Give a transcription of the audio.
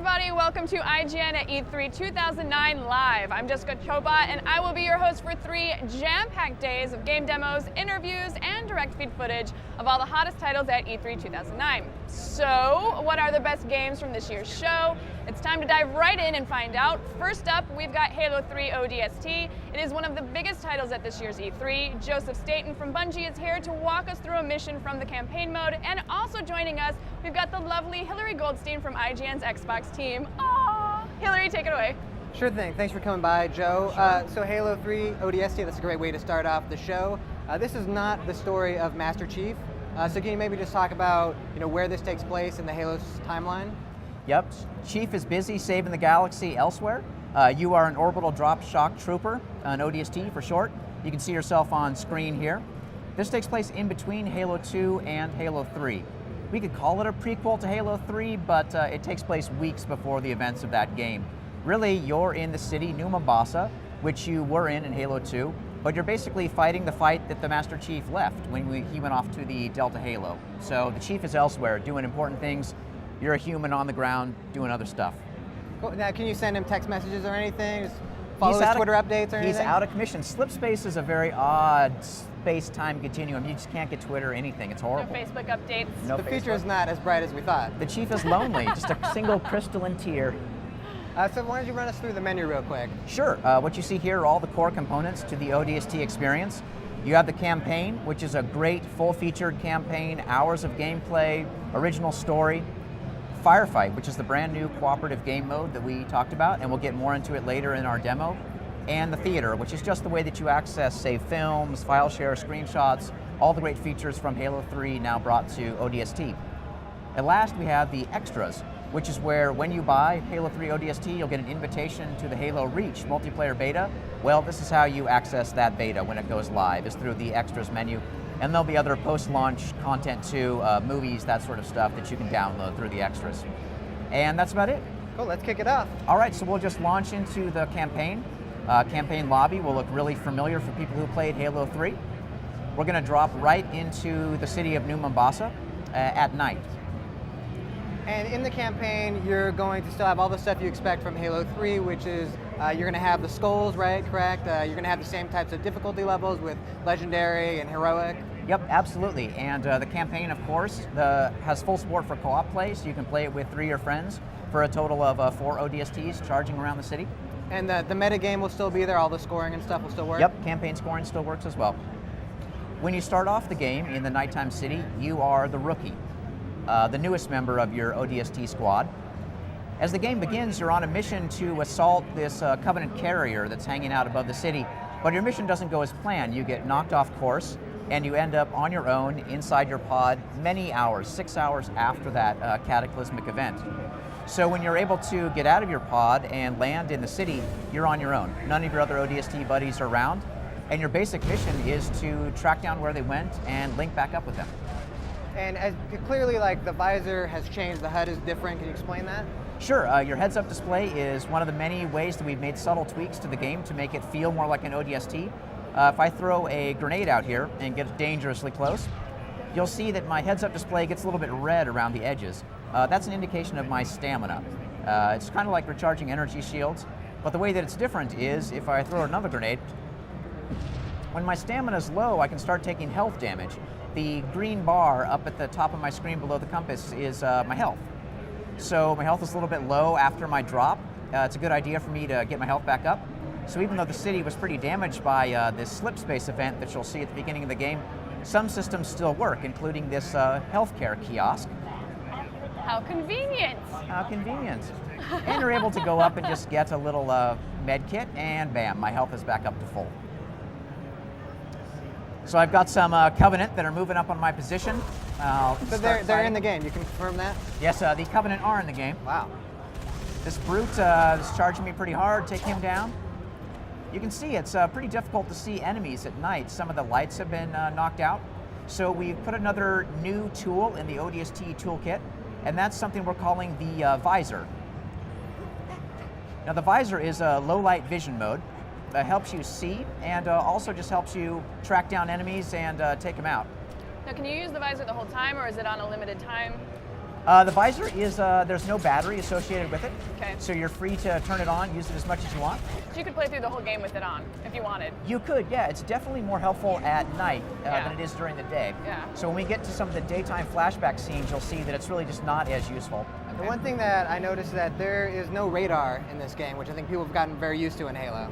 everybody, welcome to IGN at E3 2009 Live. I'm Jessica Chobot, and I will be your host for 3 jam-packed days of game demos, interviews, and direct feed footage of all the hottest titles at E3 2009. So, what are the best games from this year's show? It's time to dive right in and find out. First up, we've got Halo 3 ODST. It is one of the biggest titles at this year's E3. Joseph Staten from Bungie is here to walk us through a mission from the campaign mode, and also joining us, we've got the lovely Hillary Goldstein from IGN's Xbox team. Aww! Hillary, take it away. Sure thing. Thanks for coming by, Joe. So Halo 3 ODST, that's a great way to start off the show. This is not the story of Master Chief. So can you maybe just talk about where this takes place in the Halo's timeline? Yep, Chief is busy saving the galaxy elsewhere. You are an orbital drop shock trooper, an ODST for short. You can see yourself on screen here. This takes place in between Halo 2 and Halo 3. We could call it a prequel to Halo 3, but it takes place weeks before the events of that game. Really, you're in the city, New Mombasa, which you were in Halo 2, but you're basically fighting the fight that the Master Chief left when he went off to the Delta Halo. So the Chief is elsewhere, doing important things. You're a human on the ground doing other stuff. Cool. Now, can you send him text messages or anything? Just follow his Twitter updates or anything? He's out of commission. Slipspace is a very odd space-time continuum. You just can't get Twitter or anything. It's horrible. No Facebook updates. The future is not as bright as we thought. The Chief is lonely, just a single crystalline tear. So why don't you run us through the menu real quick? Sure. What you see here are all the core components to the ODST experience. You have the campaign, which is a great full-featured campaign, hours of gameplay, original story. Firefight, which is the brand new cooperative game mode that we talked about, and we'll get more into it later in our demo. And the theater, which is just the way that you access, say, films, file share, screenshots, all the great features from Halo 3 now brought to ODST. At last, we have the extras, which is where when you buy Halo 3 ODST, you'll get an invitation to the Halo Reach multiplayer beta. Well, this is how you access that beta when it goes live, is through the extras menu. And there'll be other post-launch content too, movies, that sort of stuff that you can download through the extras. And that's about it. Cool, let's kick it off. All right, so we'll just launch into the campaign. Campaign lobby will look really familiar for people who played Halo 3. We're gonna drop right into the city of New Mombasa at night. And in the campaign, you're going to still have all the stuff you expect from Halo 3, which is you're going to have the skulls, right? Correct? You're going to have the same types of difficulty levels with Legendary and Heroic. Yep, absolutely. And the campaign, of course, has full support for co-op play, so you can play it with 3 of your friends for a total of 4 ODSTs charging around the city. And the meta game will still be there, all the scoring and stuff will still work? Yep, campaign scoring still works as well. When you start off the game in the nighttime city, you are the rookie. The newest member of your ODST squad. As the game begins, you're on a mission to assault this Covenant carrier that's hanging out above the city, but your mission doesn't go as planned. You get knocked off course, and you end up on your own inside your pod many hours, 6 hours after that cataclysmic event. So when you're able to get out of your pod and land in the city, you're on your own. None of your other ODST buddies are around, and your basic mission is to track down where they went and link back up with them. And clearly, like, the visor has changed, the HUD is different. Can you explain that? Sure. Your heads-up display is one of the many ways that we've made subtle tweaks to the game to make it feel more like an ODST. If I throw a grenade out here and get dangerously close, you'll see that my heads-up display gets a little bit red around the edges. That's an indication of my stamina. It's kind of like recharging energy shields, but the way that it's different is if I throw another grenade, when my stamina is low, I can start taking health damage. The green bar up at the top of my screen below the compass is my health. So my health is a little bit low after my drop. It's a good idea for me to get my health back up. So even though the city was pretty damaged by this slipspace event that you'll see at the beginning of the game, some systems still work, including this healthcare kiosk. How convenient. How convenient. And you're able to go up and just get a little med kit, and bam, my health is back up to full. So I've got some Covenant that are moving up on my position. So they're in the game, you can confirm that? Yes, the Covenant are in the game. Wow. This brute is charging me pretty hard, take him down. You can see it's pretty difficult to see enemies at night. Some of the lights have been knocked out. So we've put another new tool in the ODST toolkit, and that's something we're calling the visor. Now the visor is a low light vision mode. Helps you see, and also just helps you track down enemies and take them out. Now, can you use the visor the whole time, or is it on a limited time? The visor is, there's no battery associated with it. Okay. So you're free to turn it on, use it as much as you want. So you could play through the whole game with it on, if you wanted. You could, yeah. It's definitely more helpful at night Yeah. than it is during the day. Yeah. So when we get to some of the daytime flashback scenes, you'll see that it's really just not as useful. The one thing that I noticed is that there is no radar in this game, which I think people have gotten very used to in Halo.